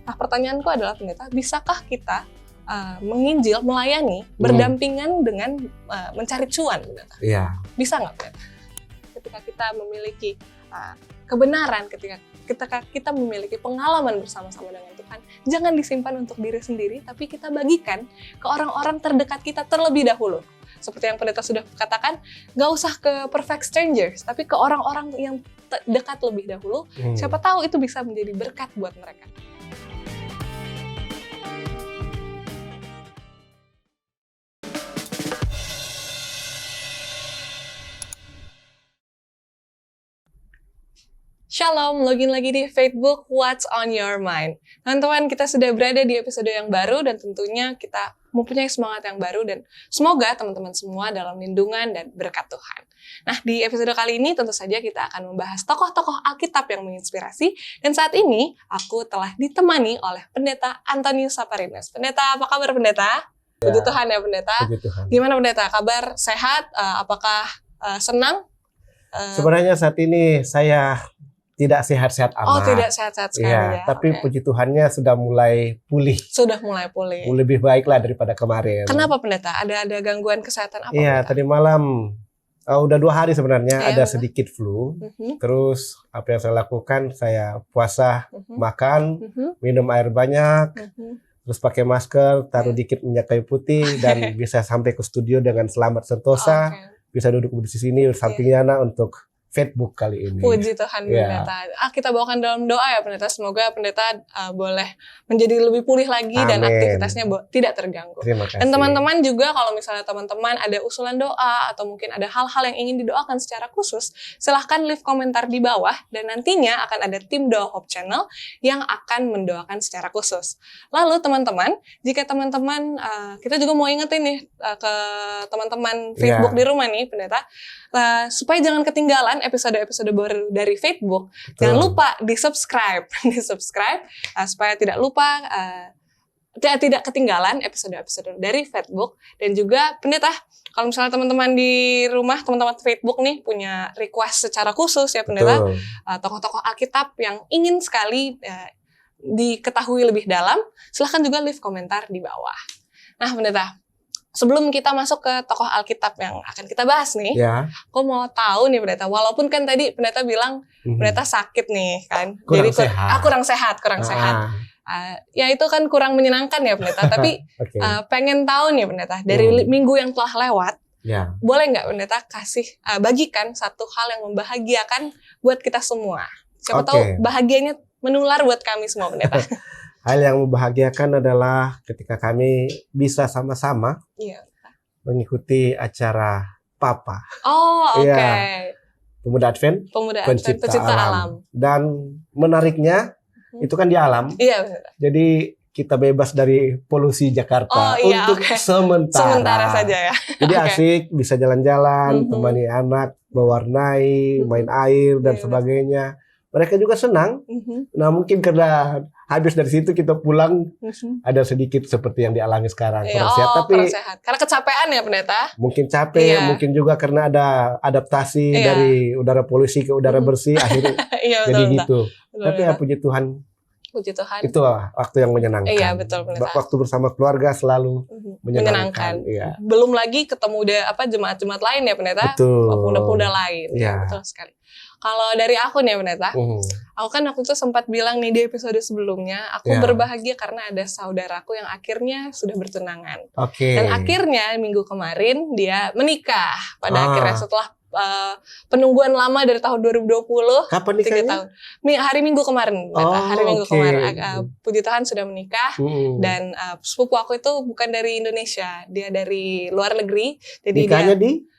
Nah, pertanyaanku adalah pendeta, bisakah kita menginjil, melayani, berdampingan dengan mencari cuan, pendeta? Iya. Bisa nggak, pendeta? Ketika kita memiliki kebenaran, ketika kita memiliki pengalaman bersama-sama dengan Tuhan, jangan disimpan untuk diri sendiri, tapi kita bagikan ke orang-orang terdekat kita terlebih dahulu. Seperti yang pendeta sudah katakan, nggak usah ke perfect strangers, tapi ke orang-orang yang dekat lebih dahulu. Siapa tahu itu bisa menjadi berkat buat mereka. Shalom, login lagi di Facebook What's on Your Mind. Teman-teman, kita sudah berada di episode yang baru dan tentunya kita mempunyai semangat yang baru dan semoga teman-teman semua dalam lindungan dan berkat Tuhan. Nah, di episode kali ini tentu saja kita akan membahas tokoh-tokoh Alkitab yang menginspirasi dan saat ini aku telah ditemani oleh Pendeta Antonius Saparinas. Pendeta, apa kabar Pendeta? Puji Tuhan ya Pendeta. Gimana Pendeta? Kabar sehat? Apakah senang? Sebenarnya saat ini saya tidak sehat-sehat amat. Oh, tidak sehat-sehat sekali ya. Tapi puji Tuhannya sudah mulai pulih. Sudah mulai pulih. Lebih baik lah daripada kemarin. Kenapa Pendeta? Ada gangguan kesehatan apa? Iya, Pendeta? tadi malam udah 2 hari sebenarnya ada sedikit flu. Terus apa yang saya lakukan? Saya puasa, makan, minum air banyak, terus pakai masker, taruh dikit minyak kayu putih dan bisa sampai ke studio dengan selamat sentosa. Bisa duduk di sini sampingnya untuk Facebook kali ini. Puji Tuhan Pendeta. Kita bawakan dalam doa ya Pendeta. Semoga Pendeta boleh menjadi lebih pulih lagi. Amin. Dan aktivitasnya tidak terganggu. Terima kasih. Dan teman-teman juga kalau misalnya teman-teman ada usulan doa atau mungkin ada hal-hal yang ingin didoakan secara khusus, silahkan leave komentar di bawah dan nantinya akan ada tim Doa Hope Channel yang akan mendoakan secara khusus. Lalu teman-teman, jika teman-teman kita juga mau ingetin nih ke teman-teman Facebook di rumah nih Pendeta, supaya jangan ketinggalan episode-episode baru dari Facebook. Betul. Jangan lupa di-subscribe supaya tidak lupa tidak ketinggalan episode-episode dari Facebook. Dan juga Pendeta, kalau misalnya teman-teman di rumah, teman-teman Facebook nih punya request secara khusus ya Pendeta, tokoh-tokoh Alkitab yang ingin sekali diketahui lebih dalam, silahkan juga leave komentar di bawah. Nah Pendeta, sebelum kita masuk ke tokoh Alkitab yang akan kita bahas nih, aku mau tahu nih Pendeta, walaupun kan tadi Pendeta bilang Pendeta sakit nih kan, kurang sehat. Ya itu kan kurang menyenangkan ya Pendeta, tapi pengen tahu nih Pendeta, dari minggu yang telah lewat, boleh nggak Pendeta bagikan satu hal yang membahagiakan buat kita semua? Siapa tahu bahagianya menular buat kami semua Pendeta. Hal yang membahagiakan adalah ketika kami bisa sama-sama mengikuti acara Papa. Oh, oke. Pemuda Advent, pencipta alam. Dan menariknya, itu kan di alam. Iya, benar. Jadi kita bebas dari polusi Jakarta untuk sementara saja ya. Jadi asik, bisa jalan-jalan, temani anak, mewarnai, main air, dan sebagainya. Mereka juga senang. Nah mungkin karena habis dari situ kita pulang ada sedikit seperti yang dialami sekarang, kurang sehat. Tapi karena kecapean ya Pendeta. Mungkin capek, mungkin juga karena ada adaptasi dari udara polusi ke udara bersih akhirnya jadi gitu. Tapi ya puji Tuhan. Itu waktu yang menyenangkan. Iya betul Pendeta. Waktu bersama keluarga selalu menyenangkan. Iya. Belum lagi ketemu jemaat-jemaat lain ya Pendeta. Pemuda-pemuda lain. Iya. Betul sekali. Kalau dari aku nih Pendeta, aku kan waktu itu sempat bilang nih di episode sebelumnya, aku berbahagia karena ada saudaraku yang akhirnya sudah bertunangan. Dan akhirnya minggu kemarin dia menikah pada akhirnya setelah penungguan lama dari tahun 2020. Kapan nikahnya? 3 tahun. Hari Minggu kemarin. Hari Minggu kemarin. Puji Tuhan sudah menikah. Dan sepupu aku itu bukan dari Indonesia. Dia dari luar negeri. Jadi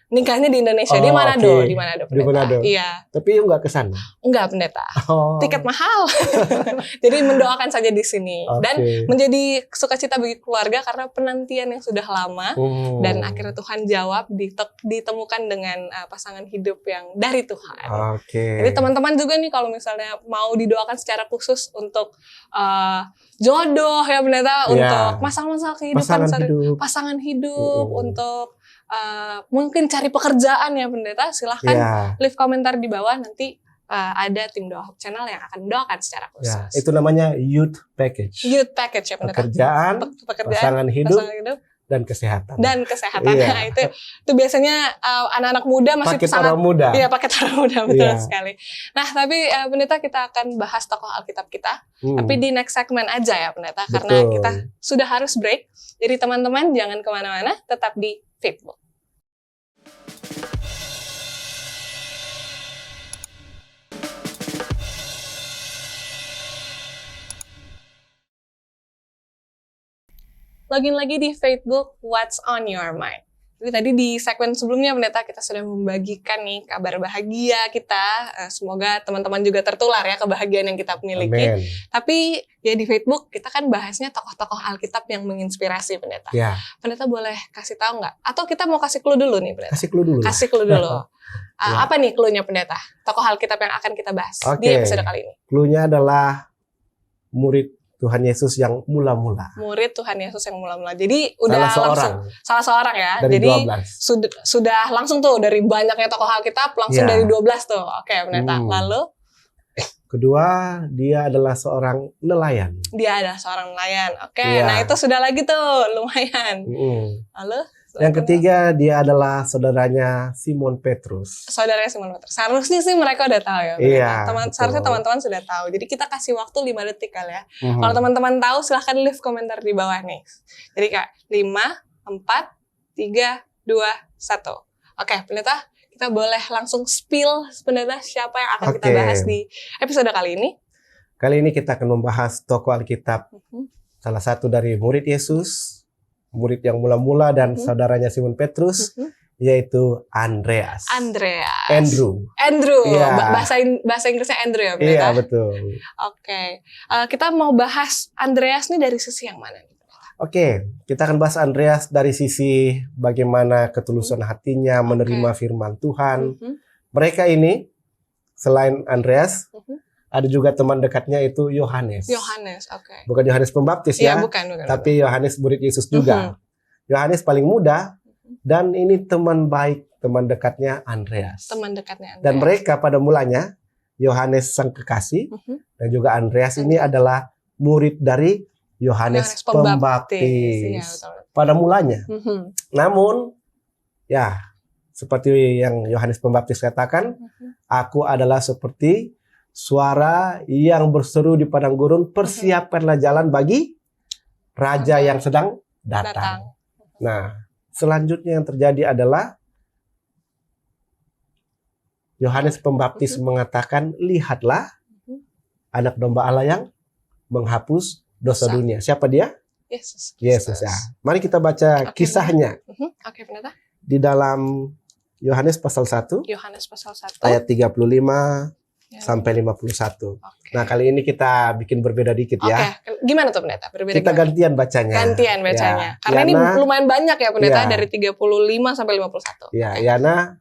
nikahnya di Indonesia, di Manado, di Manado. Iya. Tapi enggak ke sana. Enggak, Pendeta. Tiket mahal. Jadi mendoakan saja di sini dan menjadi sukacita bagi keluarga karena penantian yang sudah lama dan akhirnya Tuhan jawab ditemukan dengan pasangan hidup yang dari Tuhan. Jadi teman-teman juga nih kalau misalnya mau didoakan secara khusus untuk jodoh ya Pendeta, untuk masalah-masalah kehidupan, pasangan hidup, untuk mungkin cari pekerjaan ya Pendeta, silahkan leave komentar di bawah, nanti ada tim Doa Hope Channel yang akan mendoakan secara khusus. Ya, itu namanya youth package. Youth package ya pendeta. Pekerjaan, pasangan hidup, dan kesehatan. Nah, itu biasanya anak-anak muda masih paket sangat orang muda. Iya, paket orang muda, betul sekali. Nah, tapi pendeta, kita akan bahas tokoh Alkitab kita, tapi di next segment aja ya pendeta, karena kita sudah harus break. Jadi teman-teman jangan kemana-mana, tetap di Faithbook. Login lagi di Faithbook, What's on Your Mind. Jadi tadi di segmen sebelumnya pendeta kita sudah membagikan nih kabar bahagia kita. Semoga teman-teman juga tertular ya kebahagiaan yang kita miliki. Amen. Tapi ya di Faithbook kita kan bahasnya tokoh-tokoh Alkitab yang menginspirasi pendeta. Ya. Pendeta boleh kasih tahu nggak? Atau kita mau kasih clue dulu nih pendeta? Kasih clue dulu. Apa nih clue-nya pendeta? Tokoh Alkitab yang akan kita bahas di episode kali ini. Clue-nya adalah murid Tuhan Yesus yang mula-mula. Murid Tuhan Yesus yang mula-mula. Jadi udah salah seorang ya. Dari jadi 12. Sudah langsung tuh dari banyaknya tokoh Alkitab langsung dari 12 tuh. Oke, pendeta. Lalu kedua, dia adalah seorang nelayan. Dia adalah seorang nelayan. Oke, nah itu sudah lagi tuh, lumayan. Lalu yang ketiga, dia adalah saudaranya Simon Petrus. Saudaranya Simon Petrus. Seharusnya sih mereka udah tahu ya. Iya, seharusnya teman-teman sudah tahu. Jadi kita kasih waktu 5 detik kali ya. Kalau teman-teman tahu, silahkan leave komentar di bawah nih. Jadi Kak, 5, 4, 3, 2, 1. Oke, pendeta, kita boleh langsung spill pendeta siapa yang akan kita bahas di episode kali ini. Kali ini kita akan membahas tokoh Alkitab. Salah satu dari murid Yesus, murid yang mula-mula dan saudaranya Simon Petrus, yaitu Andreas. Andrew. Yeah. Bahasa Inggrisnya Andrew ya, pendeta? Iya, betul. Oke. Kita mau bahas Andreas nih dari sisi yang mana nih? Oke, kita akan bahas Andreas dari sisi bagaimana ketulusan hatinya menerima firman Tuhan. Mereka ini, selain Andreas, ada juga teman dekatnya itu Yohanes. Bukan Yohanes Pembaptis ya, bukan. Tapi Yohanes murid Yesus juga. Yohanes paling muda dan ini teman baik, teman dekatnya Andreas. Dan mereka pada mulanya Yohanes sang kekasih dan juga Andreas ini adalah murid dari Yohanes Pembaptis. Pada mulanya. Namun ya seperti yang Yohanes Pembaptis katakan, aku adalah seperti suara yang berseru di padang gurun, persiapkanlah jalan bagi raja yang sedang datang. Nah, selanjutnya yang terjadi adalah Yohanes Pembaptis mengatakan, lihatlah anak domba Allah yang menghapus dosa dunia. Siapa dia? Yesus ya. Mari kita baca kisahnya. Pendeta. Di dalam Yohanes pasal 1. Ayat 35 sampai 51. Nah, kali ini kita bikin berbeda dikit ya. Gimana tuh pendeta? Kita gantian bacanya. Ya. Karena ini lumayan banyak ya pendeta, dari 35 sampai 51. Ya, Yana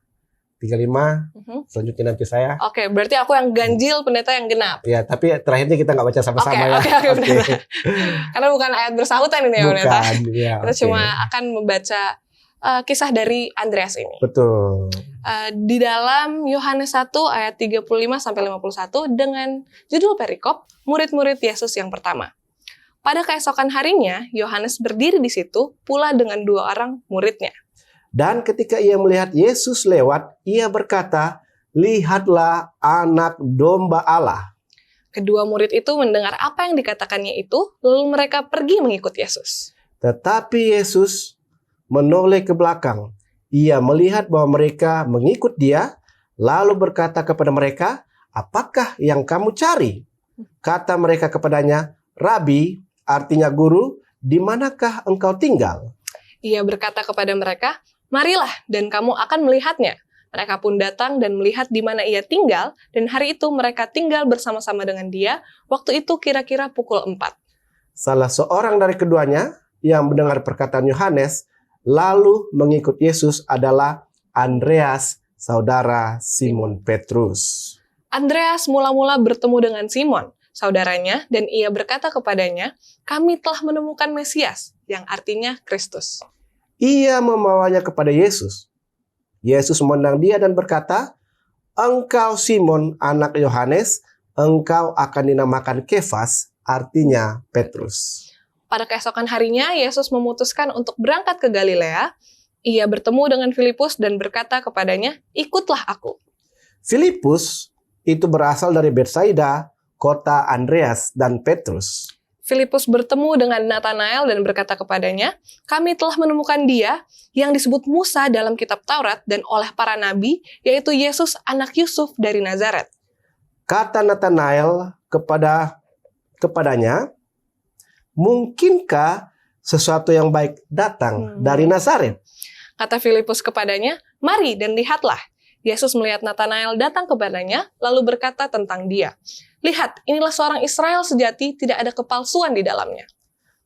35, selanjutnya nanti saya. Berarti aku yang ganjil, pendeta yang genap. Ya, tapi terakhirnya kita nggak baca sama-sama ya. Pendeta. Karena bukan ayat bersahutan ini ya pendeta. Kita cuma akan membaca kisah dari Andreas ini. Betul. Di dalam Yohanes 1 ayat 35 sampai 51 dengan judul perikop murid-murid Yesus yang pertama. Pada keesokan harinya Yohanes berdiri di situ pula dengan 2 orang muridnya. Dan ketika ia melihat Yesus lewat, ia berkata, lihatlah anak domba Allah. Kedua murid itu mendengar apa yang dikatakannya itu, lalu mereka pergi mengikut Yesus. Tetapi Yesus menoleh ke belakang. Ia melihat bahwa mereka mengikut dia, lalu berkata kepada mereka, apakah yang kamu cari? Kata mereka kepadanya, Rabi, artinya guru, di manakah engkau tinggal? Ia berkata kepada mereka, marilah dan kamu akan melihatnya. Mereka pun datang dan melihat di mana ia tinggal, dan hari itu mereka tinggal bersama-sama dengan dia, waktu itu kira-kira pukul 4. Salah seorang dari keduanya yang mendengar perkataan Yohanes, lalu mengikut Yesus adalah Andreas, saudara Simon Petrus. Andreas mula-mula bertemu dengan Simon, saudaranya, dan ia berkata kepadanya, kami telah menemukan Mesias, yang artinya Kristus. Ia membawanya kepada Yesus. Yesus memandang dia dan berkata, engkau Simon anak Yohanes, engkau akan dinamakan Kefas, artinya Petrus. Pada keesokan harinya, Yesus memutuskan untuk berangkat ke Galilea. Ia bertemu dengan Filipus dan berkata kepadanya, ikutlah aku. Filipus itu berasal dari Betsaida, kota Andreas dan Petrus. Filipus bertemu dengan Nathanael dan berkata kepadanya, kami telah menemukan dia yang disebut Musa dalam kitab Taurat dan oleh para nabi, yaitu Yesus anak Yusuf dari Nazaret. Kata Nathanael kepadanya, mungkinkah sesuatu yang baik datang dari Nazaret? Kata Filipus kepadanya, mari dan lihatlah. Yesus melihat Nathanael datang kepadanya, lalu berkata tentang dia, lihat, inilah seorang Israel sejati, tidak ada kepalsuan di dalamnya.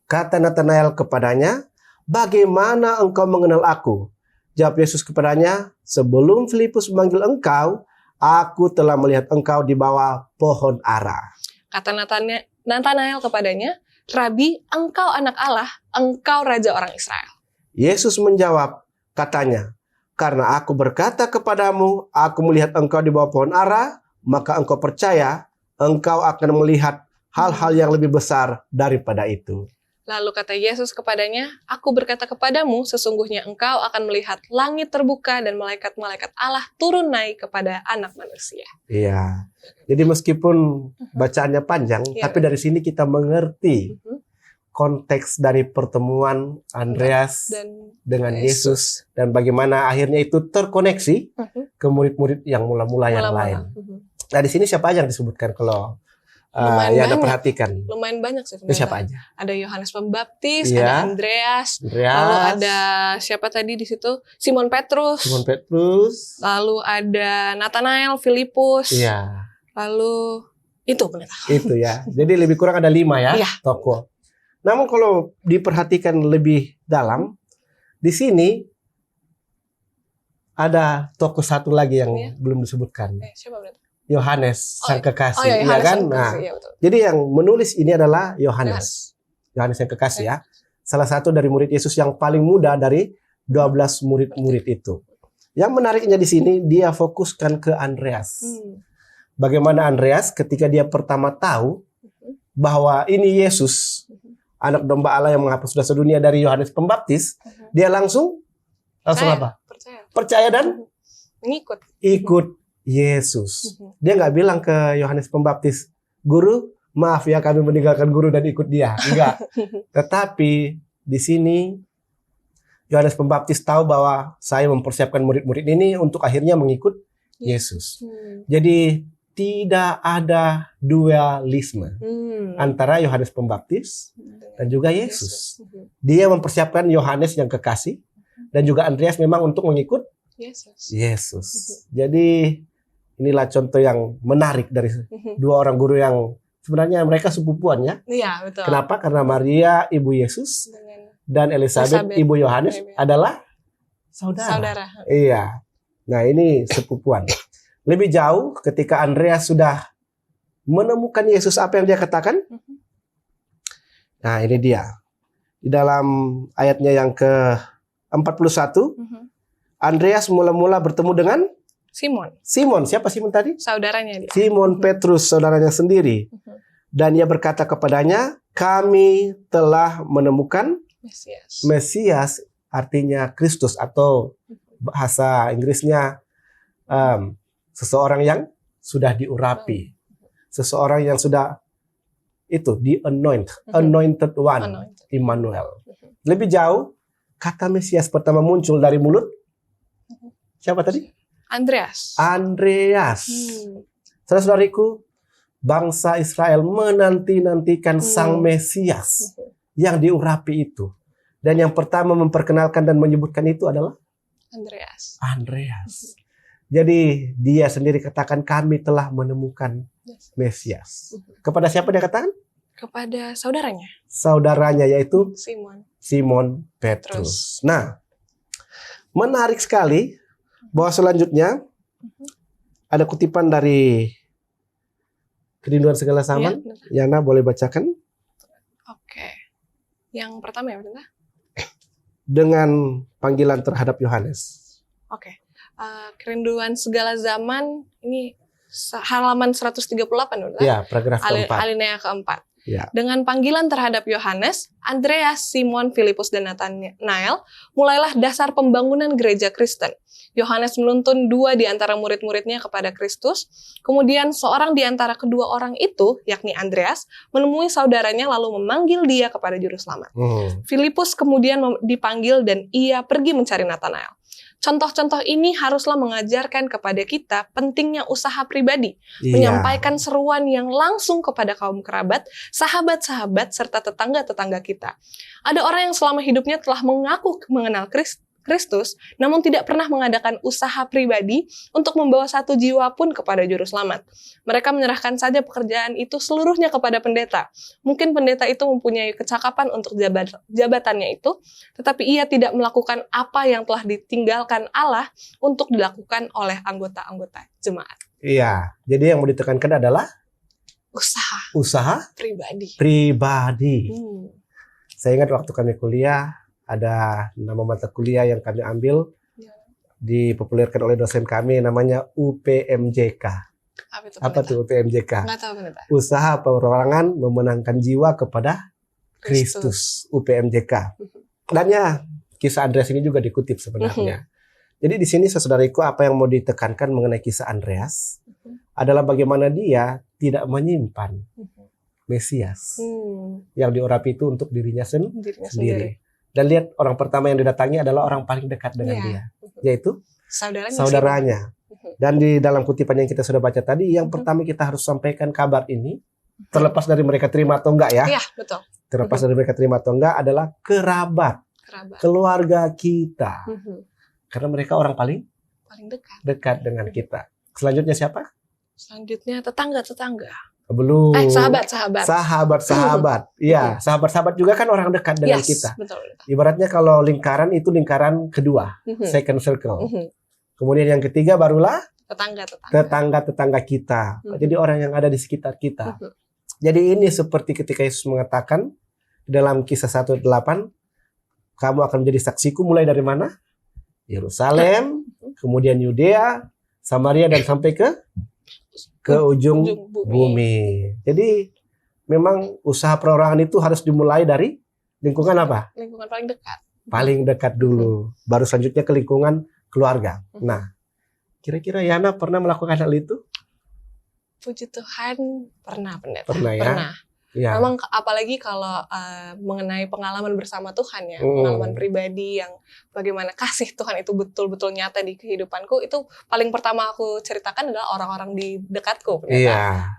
Kata Nathanael kepadanya, bagaimana engkau mengenal aku? Jawab Yesus kepadanya, sebelum Filipus memanggil engkau, aku telah melihat engkau di bawah pohon ara. Kata Nathanael kepadanya, Rabi, engkau anak Allah, engkau raja orang Israel. Yesus menjawab, katanya, karena aku berkata kepadamu, aku melihat engkau di bawah pohon ara, maka engkau percaya, engkau akan melihat hal-hal yang lebih besar daripada itu. Lalu kata Yesus kepadanya, aku berkata kepadamu, sesungguhnya engkau akan melihat langit terbuka dan malaikat-malaikat Allah turun naik kepada anak manusia. Iya, jadi meskipun bacaannya panjang, tapi dari sini kita mengerti konteks dari pertemuan Andreas dengan Yesus dan bagaimana akhirnya itu terkoneksi ke murid-murid yang mula-mula yang lain. Nah, di sini siapa aja yang disebutkan kalau yang Anda perhatikan? Lumayan banyak sih. Siapa aja? Ada Yohanes Pembaptis, ada Andreas, lalu ada siapa tadi di situ? Simon Petrus. Lalu ada Nathanael, Filipus. Lalu itu pendeta. Itu ya. Jadi lebih kurang ada 5 ya tokoh. Namun kalau diperhatikan lebih dalam, di sini ada tokoh satu lagi yang belum disebutkan. Siapa berarti? Yohanes sang kekasih, ya kan? Nah, jadi yang menulis ini adalah Yohanes. Yohanes yang kekasih ya. Salah satu dari murid Yesus yang paling muda dari 12 murid-murid itu. Yang menariknya di sini dia fokuskan ke Andreas. Bagaimana Andreas ketika dia pertama tahu bahwa ini Yesus, anak domba Allah yang menghapus dosa dunia dari Yohanes Pembaptis, dia langsung apa? Percaya dan ikut Yesus. Dia nggak bilang ke Yohanes Pembaptis, guru, maaf ya kami meninggalkan guru dan ikut dia. Enggak. Tetapi di sini Yohanes Pembaptis tahu bahwa saya mempersiapkan murid-murid ini untuk akhirnya mengikut Yesus. Jadi tidak ada dualisme antara Yohanes Pembaptis dan juga Yesus. Dia mempersiapkan Yohanes yang kekasih dan juga Andreas memang untuk mengikut Yesus. Jadi inilah contoh yang menarik dari dua orang guru yang sebenarnya mereka sepupuan ya. Iya, betul. Kenapa? Karena Maria ibu Yesus dan Elizabeth ibu Yohanes adalah saudara. Iya. Nah, ini sepupuan. Lebih jauh ketika Andreas sudah menemukan Yesus, apa yang dia katakan? Nah, ini dia. Di dalam ayatnya yang ke-41, Andreas mula-mula bertemu dengan Simon. Siapa Simon tadi? Saudaranya dia. Simon Petrus, saudaranya sendiri. Dan ia berkata kepadanya, kami telah menemukan Mesias, artinya Kristus, atau bahasa Inggrisnya seseorang yang sudah diurapi. Seseorang yang sudah anointed one, Immanuel. Lebih jauh, kata Mesias pertama muncul dari mulut siapa tadi? Andreas. Saudara-saudariku, bangsa Israel menanti-nantikan sang Mesias yang diurapi itu. Dan yang pertama memperkenalkan dan menyebutkan itu adalah Andreas. Jadi dia sendiri katakan kami telah menemukan Mesias. Kepada siapa dia katakan? Kepada saudaranya. Saudaranya yaitu Simon Petrus. Nah, menarik sekali bahwa selanjutnya ada kutipan dari Kerinduan Segala Zaman. Yana boleh bacakan? Oke. Yang pertama ya, benar? Dengan panggilan terhadap Yohanes. Oke. Kerinduan Segala Zaman Ini halaman 138 Pendeta. Ya, paragraf keempat. Alinea keempat. Ya. Dengan panggilan terhadap Yohanes, Andreas, Simon, Filipus, dan Nathanael, mulailah dasar pembangunan gereja Kristen. Yohanes menuntun 2 di antara murid-muridnya kepada Kristus. Kemudian seorang di antara kedua orang itu, yakni Andreas, menemui saudaranya lalu memanggil dia kepada juru selamat. Filipus kemudian dipanggil dan ia pergi mencari Nathanael. Contoh-contoh ini haruslah mengajarkan kepada kita pentingnya usaha pribadi, menyampaikan seruan yang langsung kepada kaum kerabat, sahabat-sahabat, serta tetangga-tetangga kita. Ada orang yang selama hidupnya telah mengaku mengenal Kristus, namun tidak pernah mengadakan usaha pribadi untuk membawa satu jiwa pun kepada juru selamat. Mereka menyerahkan saja pekerjaan itu seluruhnya kepada pendeta. Mungkin pendeta itu mempunyai kecakapan untuk jabatannya itu, tetapi ia tidak melakukan apa yang telah ditinggalkan Allah untuk dilakukan oleh anggota-anggota jemaat. Iya, jadi yang mau ditekankan adalah usaha pribadi. Saya ingat waktu kami kuliah, ada nama mata kuliah yang kami ambil, dipopulerkan oleh dosen kami, namanya UPMJK. Apa tuh UPMJK? Nggak tahu, Pendeta. Usaha perorangan memenangkan jiwa kepada Kristus. UPMJK. Dan ya, kisah Andreas ini juga dikutip sebenarnya. Jadi di sini saudariku, apa yang mau ditekankan mengenai kisah Andreas adalah bagaimana dia tidak menyimpan Mesias yang diurapi itu untuk dirinya sendiri. Dan lihat, orang pertama yang didatangi adalah orang paling dekat dengan dia, yaitu saudaranya. Dan di dalam kutipan yang kita sudah baca tadi, yang pertama kita harus sampaikan kabar ini, terlepas dari mereka terima atau enggak ya. Iya, betul. Terlepas dari mereka terima atau enggak, adalah kerabat. Keluarga kita. Karena mereka orang paling dekat dengan kita. Selanjutnya siapa? Selanjutnya tetangga-tetangga. Belum. Sahabat-sahabat. Iya, sahabat-sahabat juga kan orang dekat dengan kita. Betul. Ibaratnya kalau lingkaran itu lingkaran kedua, second circle. Kemudian yang ketiga barulah tetangga-tetangga kita. Jadi orang yang ada di sekitar kita. Jadi ini seperti ketika Yesus mengatakan dalam Kisah 1:8, kamu akan menjadi saksiku mulai dari mana? Yerusalem, kemudian Yudea, Samaria, dan sampai ke ujung bumi. Jadi memang usaha perorangan itu harus dimulai dari lingkungan apa? Lingkungan paling dekat. Paling dekat dulu. Baru selanjutnya ke lingkungan keluarga. Nah, kira-kira Yana pernah melakukan hal itu? Puji Tuhan, pernah, Pendeta. Pernah ya? Pernah. Ya. Memang apalagi kalau mengenai pengalaman bersama Tuhan ya, pengalaman pribadi yang bagaimana kasih Tuhan itu betul-betul nyata di kehidupanku, itu paling pertama aku ceritakan adalah orang-orang di dekatku. Iya.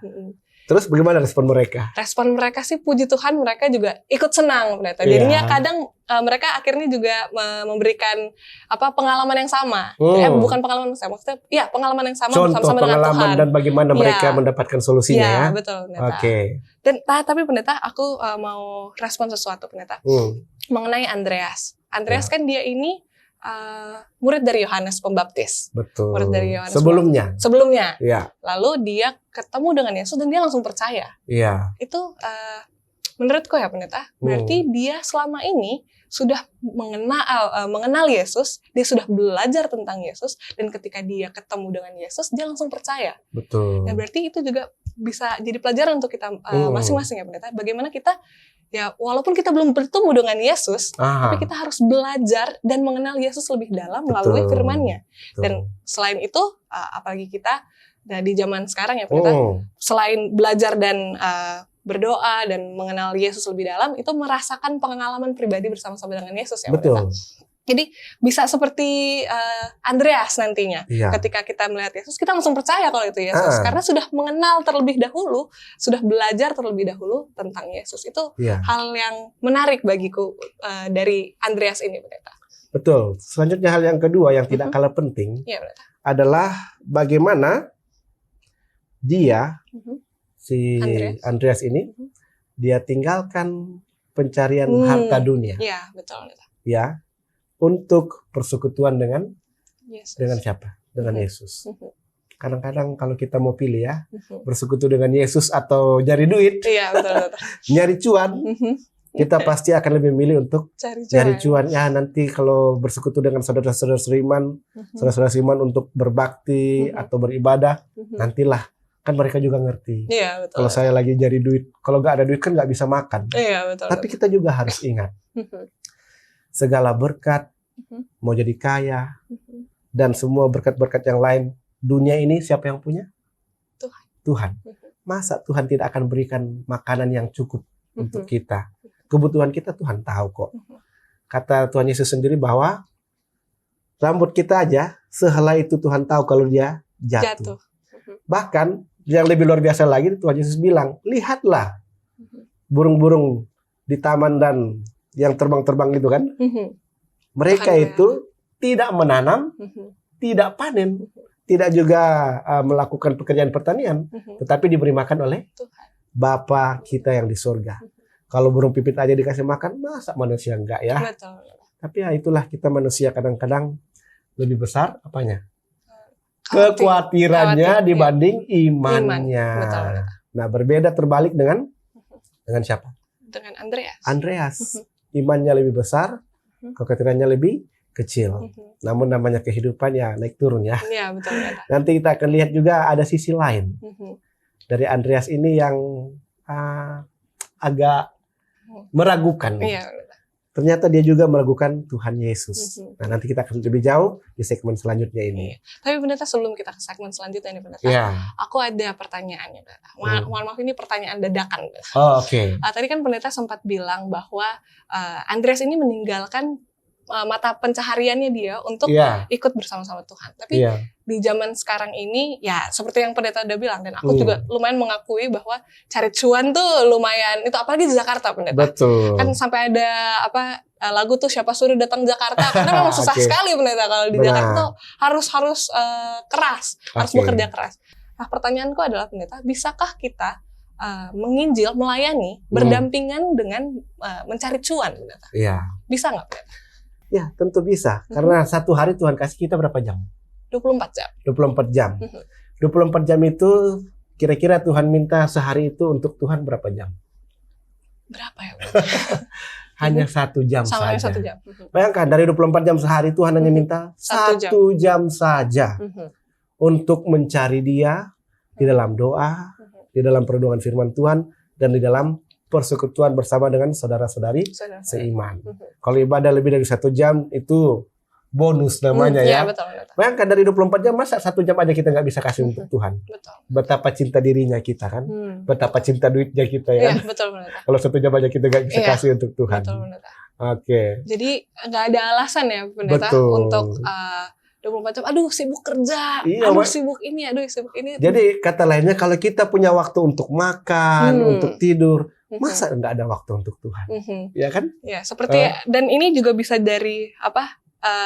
Terus bagaimana respon mereka? Respon mereka sih puji Tuhan, mereka juga ikut senang, Pendeta. Jadinya kadang mereka akhirnya juga memberikan pengalaman yang sama. Bukan pengalaman yang sama, maksudnya pengalaman yang sama bersama-sama dengan Tuhan. Contoh pengalaman dan bagaimana mereka mendapatkan solusinya ya. Iya, betul, Pendeta. Oke. Dan tapi Pendeta, aku mau respon sesuatu, Pendeta. Mengenai Andreas. Andreas kan dia ini murid dari Yohanes Pembaptis. Betul. Murid dari Yohanes Sebelumnya. Ya. Lalu dia ketemu dengan Yesus dan dia langsung percaya. Iya. Itu menurutku ya, Pendeta, berarti dia selama ini sudah mengenal Yesus, dia sudah belajar tentang Yesus, dan ketika dia ketemu dengan Yesus, dia langsung percaya. Betul. Nah, berarti itu juga bisa jadi pelajaran untuk kita masing-masing ya, Pendeta. Bagaimana kita ya, walaupun kita belum bertemu dengan Yesus, tapi kita harus belajar dan mengenal Yesus lebih dalam melalui firman-Nya. Dan selain itu, apalagi kita di zaman sekarang ya, Pendeta, selain belajar dan berdoa dan mengenal Yesus lebih dalam, itu merasakan pengalaman pribadi bersama-sama dengan Yesus ya, Pendeta. Jadi bisa seperti Andreas nantinya. Ketika kita melihat Yesus, kita langsung percaya kalau itu Yesus. Karena sudah mengenal terlebih dahulu, sudah belajar terlebih dahulu tentang Yesus. Itu hal yang menarik bagiku dari Andreas ini, Pendeta. Betul. Selanjutnya hal yang kedua yang tidak kalah penting adalah bagaimana dia, si Andreas ini, dia tinggalkan pencarian harta dunia. Iya, betul, Pendeta. Ya. Untuk persekutuan dengan Yesus. Dengan siapa? Dengan Yesus. Kadang-kadang kalau kita mau pilih ya, bersekutu dengan Yesus atau nyari duit, betul. nyari cuan, kita pasti akan lebih milih untuk cari cuan. Ya nanti kalau bersekutu dengan saudara-saudara seiman, saudara-saudara seiman untuk berbakti atau beribadah, nantilah kan mereka juga ngerti. Iya, betul. Kalau saya lagi cari duit, kalau nggak ada duit kan nggak bisa makan. Iya, betul. Tapi kita juga harus ingat segala berkat, mau jadi kaya, dan semua berkat-berkat yang lain dunia ini siapa yang punya? Tuhan. Masa Tuhan tidak akan berikan makanan yang cukup untuk kita? Kebutuhan kita Tuhan tahu kok. Kata Tuhan Yesus sendiri bahwa rambut kita aja sehelai itu Tuhan tahu kalau dia jatuh. Bahkan yang lebih luar biasa lagi Tuhan Yesus bilang, lihatlah burung-burung di taman dan yang terbang-terbang gitu kan. Mereka itu tidak menanam, tidak panen, tidak juga melakukan pekerjaan pertanian, tetapi diberi makan oleh Bapa kita yang di surga. Kalau burung pipit aja dikasih makan, masa manusia enggak ya? Betul. Tapi ya itulah kita manusia kadang-kadang lebih besar apanya? Kekhawatirannya dibanding imannya. Betul. Nah berbeda terbalik dengan siapa? Dengan Andreas. Andreas. Imannya lebih besar, kekhawatirannya lebih kecil. Namun namanya kehidupan ya naik turun ya. Iya, betul. Nanti kita akan lihat juga ada sisi lain. Dari Andreas ini yang agak meragukan. Iya. Ternyata dia juga meragukan Tuhan Yesus. Nah, nanti kita akan lebih jauh di segmen selanjutnya ini. Tapi pendeta, sebelum kita ke segmen selanjutnya nih pendeta, aku ada pertanyaan ya pendeta. Mohon maaf ini pertanyaan dadakan. Oh, oke. Tadi kan pendeta sempat bilang bahwa Andreas ini meninggalkan mata pencahariannya dia untuk ikut bersama-sama Tuhan. Tapi di zaman sekarang ini ya seperti yang pendeta udah bilang, dan aku juga lumayan mengakui bahwa cari cuan tuh lumayan itu, apalagi di Jakarta pendeta. Betul. Kan sampai ada lagu tuh siapa suruh datang Jakarta, karena memang susah sekali pendeta kalau di Jakarta tuh harus keras, harus bekerja keras. Nah, pertanyaanku adalah pendeta, bisakah kita menginjil, melayani berdampingan dengan mencari cuan pendeta? Iya. Bisa nggak pendeta? Ya, tentu bisa. Karena satu hari Tuhan kasih kita berapa jam? 24 jam. 24 jam. 24 jam itu kira-kira Tuhan minta sehari itu untuk Tuhan berapa jam? Berapa ya? Hanya 1 jam sama saja. 1 jam. Bayangkan dari 24 jam sehari Tuhan hanya minta 1 jam saja untuk mencari Dia di dalam doa, di dalam perenungan firman Tuhan, dan di dalam persekutuan bersama dengan saudara-saudari seiman. Kalau ibadah lebih dari 1 jam itu bonus namanya ya. Betul. Bayangkan dari 24 jam masa 1 jam aja kita nggak bisa kasih untuk Tuhan. Betul. Betapa cinta dirinya kita kan. Betapa cinta duitnya kita ya. Iya, betul benar. Kalau 1 jam aja kita nggak bisa kasih untuk Tuhan. Betul benar. Oke. Jadi nggak ada alasan ya pendeta untuk 24 jam, aduh sibuk kerja, aduh sibuk ini. Jadi kata lainnya kalau kita punya waktu untuk makan, untuk tidur, masa enggak ada waktu untuk Tuhan? Ya kan? Ya, seperti dan ini juga bisa dari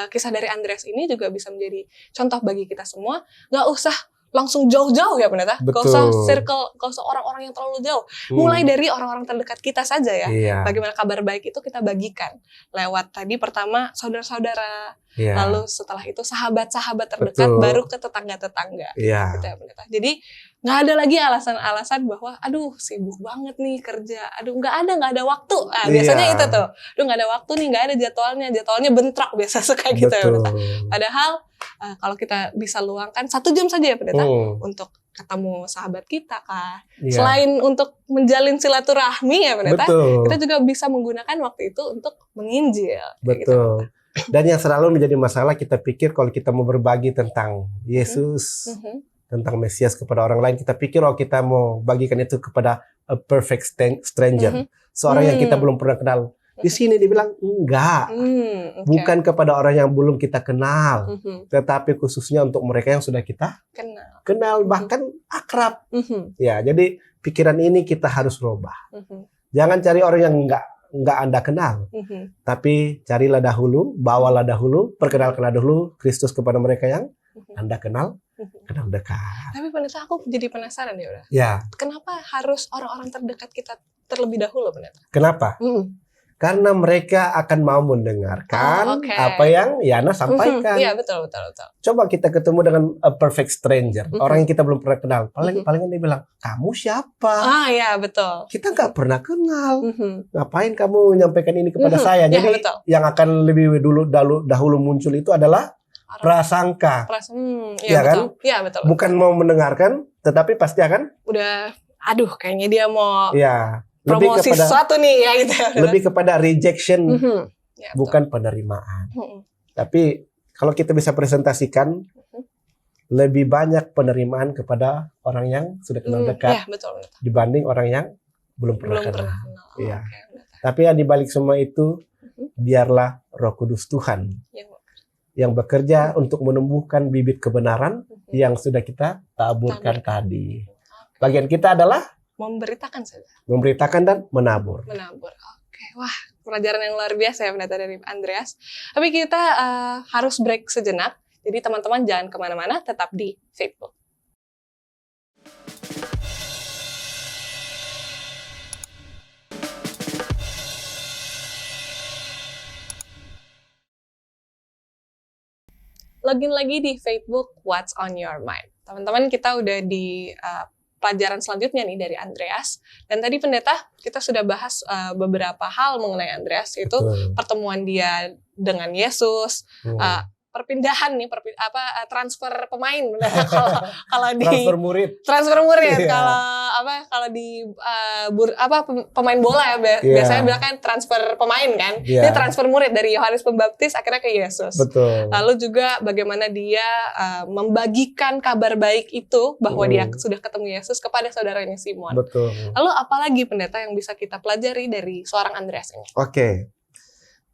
kisah dari Andreas ini juga bisa menjadi contoh bagi kita semua. Gak usah langsung jauh-jauh ya pendeta. Gak usah circle, gak usah orang-orang yang terlalu jauh. Mulai dari orang-orang terdekat kita saja ya. Bagaimana kabar baik itu kita bagikan lewat tadi pertama saudara-saudara, lalu setelah itu sahabat-sahabat terdekat, baru ke tetangga-tetangga. Gitu ya pendeta. Jadi nggak ada lagi alasan-alasan bahwa aduh sibuk banget nih kerja, aduh nggak ada waktu. Biasanya itu tuh, aduh nggak ada waktu nih, nggak ada jadwalnya bentrok biasa suka gitu ya pendeta. Padahal kalau kita bisa luangkan 1 jam saja ya pendeta untuk ketemu sahabat kita kah, selain untuk menjalin silaturahmi ya pendeta, kita juga bisa menggunakan waktu itu untuk menginjil. Betul. Gitu, dan yang selalu menjadi masalah kita pikir kalau kita mau berbagi tentang Yesus, tentang Mesias kepada orang lain, kita pikir kita mau bagikan itu kepada a perfect stranger, seorang yang kita belum pernah kenal. Di sini dibilang enggak, bukan kepada orang yang belum kita kenal, tetapi khususnya untuk mereka yang sudah kita kenal, bahkan akrab. Ya, jadi pikiran ini kita harus rubah. Jangan cari orang yang enggak Anda kenal, tapi carilah dahulu, bawalah dahulu, perkenalkanlah dahulu Kristus kepada mereka yang Anda kenal dekat. Tapi pendeta, aku jadi penasaran ya udah. Ya. Kenapa harus orang-orang terdekat kita terlebih dahulu pendeta? Kenapa? Karena mereka akan mau mendengarkan apa yang Yana sampaikan. Iya, betul. Coba kita ketemu dengan a perfect stranger, orang yang kita belum pernah kenal. Palingan dia bilang, kamu siapa? Iya, betul. Kita nggak pernah kenal. Ngapain kamu menyampaikan ini kepada saya? Jadi yang akan lebih dahulu muncul itu adalah prasangka. Iya, kan? Iya, betul. Bukan mau mendengarkan, tetapi pasti akan kayaknya dia mau lebih promosi kepada sesuatu nih ya gitu. Lebih kepada rejection, bukan penerimaan. Tapi kalau kita bisa presentasikan, lebih banyak penerimaan kepada orang yang sudah kenal dekat betul. Dibanding orang yang belum pernah kenal. Iya. Tapi yang dibalik semua itu, biarlah Roh Kudus Tuhan yang bekerja untuk menumbuhkan bibit kebenaran yang sudah kita taburkan tadi. Bagian kita adalah memberitakan saja. Memberitakan dan menabur. Oke. Wah, pelajaran yang luar biasa ya pendeta dari Andreas. Tapi kita harus break sejenak. Jadi teman-teman jangan kemana-mana, tetap di Facebook. Login lagi di Facebook What's on Your Mind. Teman-teman, kita udah di pelajaran selanjutnya nih dari Andreas. Dan tadi pendeta kita sudah bahas beberapa hal mengenai Andreas, yaitu pertemuan dia dengan Yesus, perpindahan nih, transfer pemain kalau di transfer murid kalau di pemain bola ya biasanya bilang kan transfer pemain kan, dia transfer murid dari Yohanes Pembaptis akhirnya ke Yesus. Lalu juga bagaimana dia membagikan kabar baik itu bahwa dia sudah ketemu Yesus kepada saudaranya Simon. Lalu apalagi pendeta yang bisa kita pelajari dari seorang Andreas ini? Oke.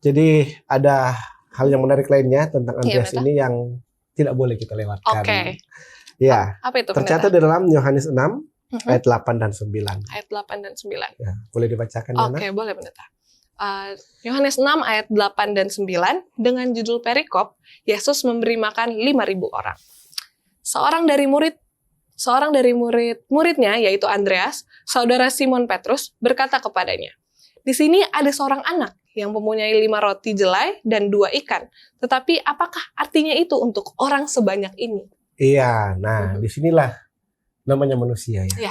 Jadi ada hal yang menarik lainnya tentang Andreas ini yang tidak boleh kita lewatkan. Ya. Apa itu, tercatat di dalam Yohanes 6 ayat 8 dan 9. Ayat 8 dan 9. Ya, boleh dibacakan ya? Boleh pendeta. Yohanes 6 ayat 8 dan 9 dengan judul perikop, Yesus memberi makan 5.000 orang. Seorang dari muridnya yaitu Andreas, saudara Simon Petrus, berkata kepadanya, "Di sini ada seorang anak yang mempunyai 5 roti jelai dan 2 ikan. Tetapi apakah artinya itu untuk orang sebanyak ini?" Iya, nah disinilah namanya manusia ya.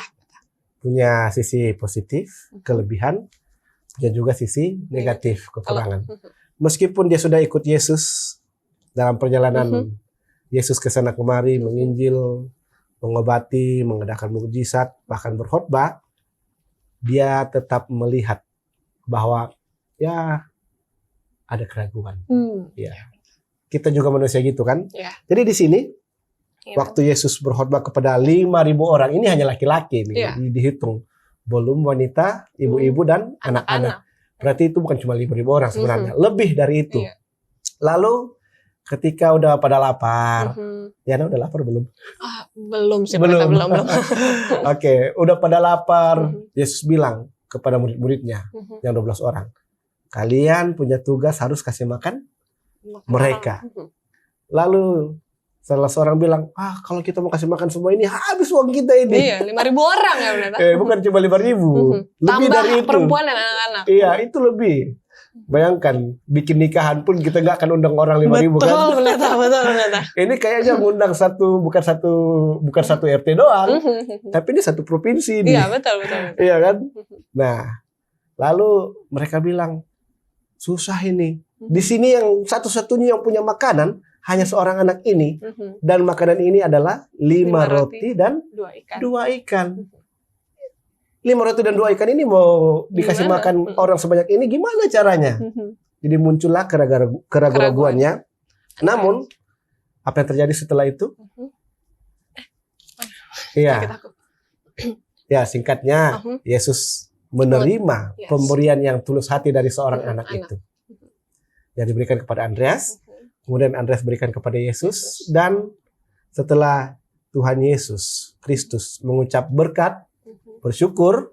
Punya sisi positif, kelebihan, dan juga sisi negatif, kekurangan. Meskipun dia sudah ikut Yesus dalam perjalanan Yesus ke sana kemari, menginjil, mengobati, mengadakan mukjizat, bahkan berkhotbah, dia tetap melihat bahwa ya ada keraguan. Ya. Kita juga manusia gitu kan. Jadi di sini waktu Yesus berkhotbah kepada 5.000 orang, ini hanya laki-laki nih, dihitung. Belum wanita, ibu-ibu dan anak-anak. Berarti itu bukan cuma 5.000 orang sebenarnya, lebih dari itu. Lalu ketika udah pada lapar, Yana udah lapar belum? Belum sih, belum. Oke, udah pada lapar, Yesus bilang kepada murid-muridnya yang 12 orang, kalian punya tugas harus kasih makan mereka. Lalu salah seorang bilang, kalau kita mau kasih makan semua ini habis uang kita ini. Iya, 5.000 orang ya benar. Bukan cuma 5.000, lebih tambah dari itu. Perempuan dan anak-anak. Iya, itu lebih. Bayangkan, bikin nikahan pun kita nggak akan undang orang 5.000 kan? Betul. Ini kayaknya ngundang bukan satu RT doang, tapi ini satu provinsi. Iya, betul. Iya kan? Nah, lalu mereka bilang, susah ini. Di sini yang satu-satunya yang punya makanan hanya seorang anak ini, dan makanan ini adalah 5 roti dan 2 ikan. 5 roti dan 2 ikan ini mau dikasih makan orang sebanyak ini gimana caranya? Jadi muncullah keraguan-keraguannya. Namun apa yang terjadi setelah itu? Iya. Ya, singkatnya Yesus menerima pemberian yang tulus hati dari seorang anak itu. Yang diberikan kepada Andreas, kemudian Andreas berikan kepada Yesus, dan setelah Tuhan Yesus Kristus mengucap berkat, bersyukur,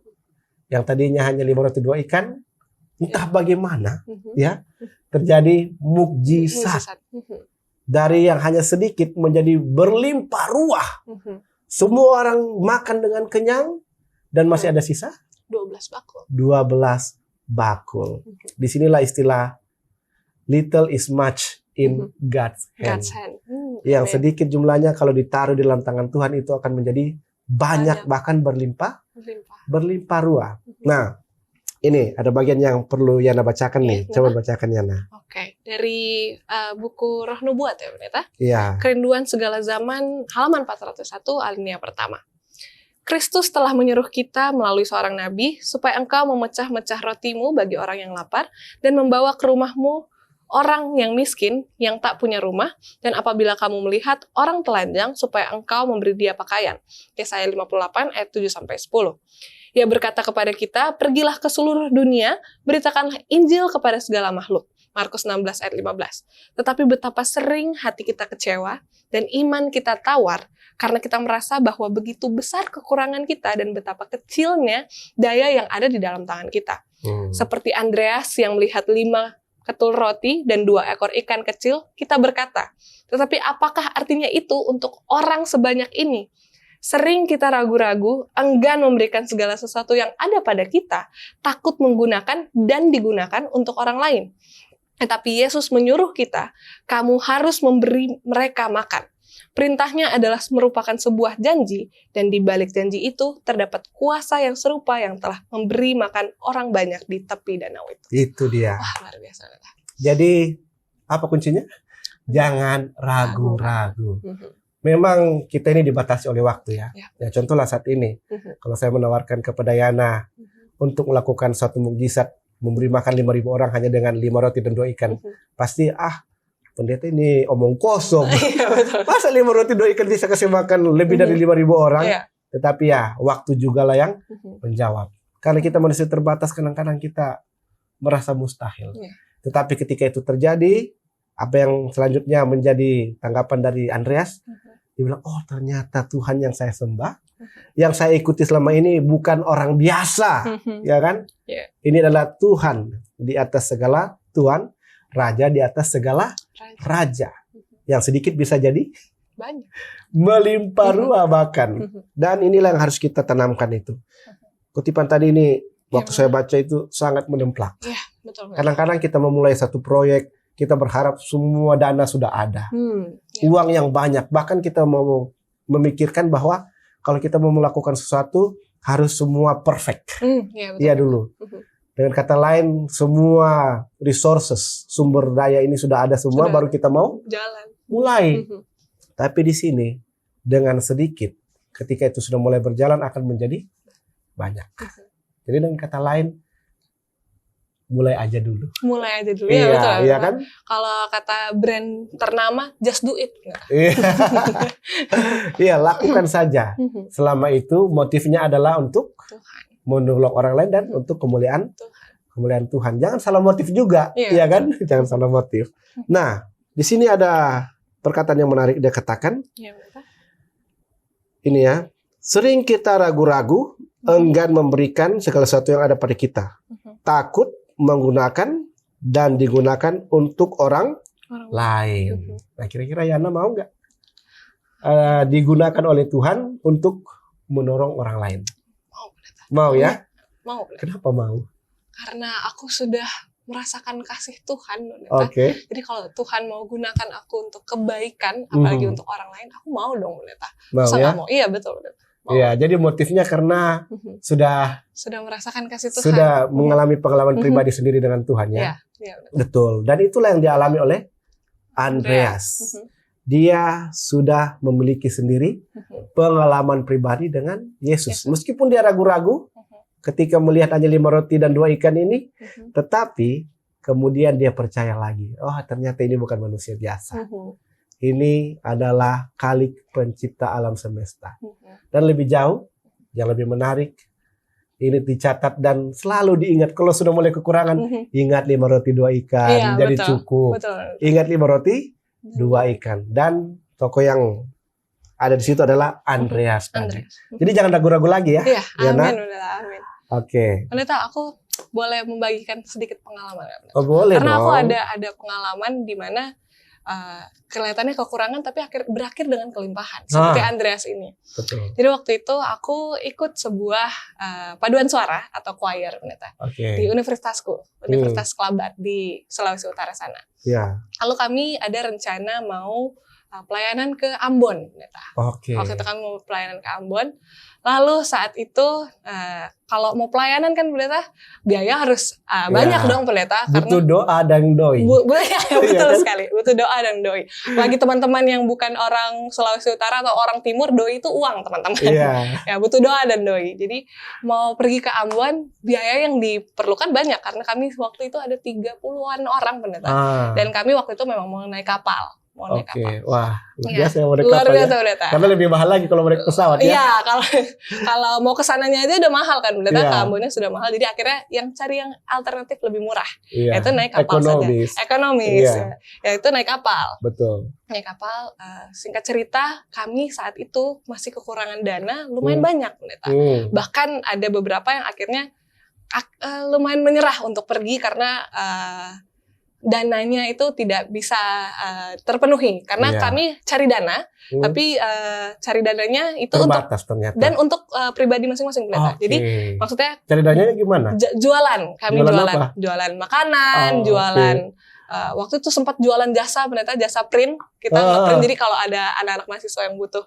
yang tadinya hanya 5 roti 2 ikan, entah bagaimana ya terjadi mukjizat. Dari yang hanya sedikit menjadi berlimpah ruah. Semua orang makan dengan kenyang, dan masih ada sisa 12 bakul. 12 bakul. Disinilah istilah little is much in God's hand. Yang sedikit jumlahnya kalau ditaruh di dalam tangan Tuhan itu akan menjadi banyak, bahkan berlimpah ruah. Nah, ini ada bagian yang perlu Yana bacakan nih. Coba bacakan Yana. Oke, dari buku Roh Nubuat ya, Pendeta? Iya. Kerinduan Segala Zaman, halaman 401, alinea pertama. Kristus telah menyuruh kita melalui seorang nabi supaya engkau memecah-mecah rotimu bagi orang yang lapar dan membawa ke rumahmu orang yang miskin yang tak punya rumah, dan apabila kamu melihat orang telanjang supaya engkau memberi dia pakaian. Yesaya 58 ayat 7-10. Ia berkata kepada kita, pergilah ke seluruh dunia, beritakanlah Injil kepada segala makhluk. Markus 16 ayat 15. Tetapi betapa sering hati kita kecewa dan iman kita tawar karena kita merasa bahwa begitu besar kekurangan kita dan betapa kecilnya daya yang ada di dalam tangan kita. Seperti Andreas yang melihat 5 ketul roti dan 2 ekor ikan kecil, kita berkata, tetapi apakah artinya itu untuk orang sebanyak ini? Sering kita ragu-ragu, enggan memberikan segala sesuatu yang ada pada kita, takut menggunakan dan digunakan untuk orang lain. Tetapi Yesus menyuruh kita, kamu harus memberi mereka makan. Perintahnya adalah merupakan sebuah janji, dan di balik janji itu terdapat kuasa yang serupa yang telah memberi makan orang banyak di tepi danau itu. Itu dia. Wah, luar biasa. Jadi, apa kuncinya? Jangan ragu-ragu. Memang kita ini dibatasi oleh waktu ya. Ya, contohlah saat ini, kalau saya menawarkan kepada Yana untuk melakukan suatu mukjizat, memberi makan 5.000 orang hanya dengan 5 roti dan 2 ikan, pasti pendeta ini omong kosong. Masa 5 roti 2 ikan bisa kasih makan lebih dari 5.000 orang? Tetapi ya, waktu juga lah yang menjawab. Karena kita manusia terbatas, kadang-kadang kita merasa mustahil. Tetapi ketika itu terjadi, apa yang selanjutnya menjadi tanggapan dari Andreas, dia bilang, oh ternyata Tuhan yang saya sembah, yang saya ikuti selama ini bukan orang biasa, ya kan? Ini adalah Tuhan di atas segala Tuhan, Raja di atas segala raja. Yang sedikit bisa jadi banyak, melimpah ruah bahkan. Dan inilah yang harus kita tanamkan itu. Kutipan tadi ini waktu saya baca itu sangat menemplak. Kadang-kadang kita memulai satu proyek, kita berharap semua dana sudah ada, uang yang banyak. Bahkan kita mau memikirkan bahwa kalau kita mau melakukan sesuatu harus semua perfect. Iya dulu. Dengan kata lain, semua resources, sumber daya ini sudah ada semua, baru kita mau mulai. Tapi di sini, dengan sedikit, ketika itu sudah mulai berjalan akan menjadi banyak. Jadi dengan kata lain, mulai aja dulu. Mulai aja dulu, iya, ya betul. Iya kan? Kalau kata brand ternama, just do it. Iya, lakukan saja. Selama itu motifnya adalah untuk Tuhan, menolong orang lain dan untuk kemuliaan Tuhan. Jangan salah motif juga, iya kan? Jangan salah motif. Nah, di sini ada perkataan yang menarik, dia katakan, ini ya, sering kita ragu-ragu, enggan memberikan segala sesuatu yang ada pada kita, takut menggunakan dan digunakan untuk orang lain. Nah, kira-kira Yana mau nggak digunakan oleh Tuhan untuk menolong orang lain? Mau ya? Mau. Kenapa mau? Karena aku sudah merasakan kasih Tuhan. Jadi kalau Tuhan mau gunakan aku untuk kebaikan, apalagi untuk orang lain, aku mau dong, Pendeta. Mau ya? Mau. Iya, betul. Iya, jadi motifnya karena sudah merasakan kasih Tuhan. Sudah mengalami pengalaman pribadi sendiri dengan Tuhan ya. Betul. Dan itulah yang dialami oleh Andreas. Dia sudah memiliki sendiri pengalaman pribadi dengan Yesus. Meskipun dia ragu-ragu ketika melihat hanya 5 roti dan 2 ikan ini, tetapi kemudian dia percaya lagi. Oh, ternyata ini bukan manusia biasa. Ini adalah Khalik pencipta alam semesta. Dan lebih jauh, yang lebih menarik, ini dicatat dan selalu diingat. Kalau sudah mulai kekurangan, ingat 5 roti 2 ikan, jadi cukup. Ingat 5 roti 2 ikan. Dan tokoh yang ada di situ adalah Andreas. Jadi jangan ragu-ragu lagi ya. Amin. Oke. Pendeta, aku boleh membagikan sedikit pengalaman. Oh, boleh. Karena dong. aku ada pengalaman di mana kelihatannya kekurangan tapi berakhir dengan kelimpahan seperti Andreas ini. Betul. Jadi waktu itu aku ikut sebuah paduan suara atau choir pendeta di universitasku, Universitas Kelabat di Sulawesi Utara sana. Ya. Lalu kami ada rencana mau pelayanan ke Ambon, pendeta. Waktu itu kami mau pelayanan ke Ambon. Lalu saat itu kalau mau pelayanan kan pendeta biaya harus banyak dong pendeta. Butuh doa dan doi. Betul sekali, butuh doa dan doi. Lagi teman-teman yang bukan orang Sulawesi Utara atau orang Timur, doi itu uang teman-teman. Ya butuh doa dan doi. Jadi mau pergi ke Ambon biaya yang diperlukan banyak karena kami waktu itu ada 30-an orang pendeta. Dan kami waktu itu memang mau naik kapal. Wah, luar biasa ya, luar biasa pendeta. Karena lebih mahal lagi kalau naik pesawat ya. Iya, kalau mau kesananya aja udah mahal kan, pendeta. Ke Ambonnya sudah mahal. Jadi akhirnya cari yang alternatif lebih murah. Yaitu naik kapal saja. Ekonomis. Yaitu naik kapal. Betul. Naik kapal. Singkat cerita, kami saat itu masih kekurangan dana lumayan banyak, pendeta. Bahkan ada beberapa yang akhirnya lumayan menyerah untuk pergi karena dananya itu tidak bisa terpenuhi karena kami cari dana, tapi cari dananya itu terbatas untuk ternyata. Dan untuk pribadi masing-masing pendeta. Jadi maksudnya cari dananya gimana? Jualan, kami jualan makanan, jualan. Waktu itu sempat jualan jasa pendeta, jasa print. Kita ngeprint, jadi kalau ada anak-anak mahasiswa yang butuh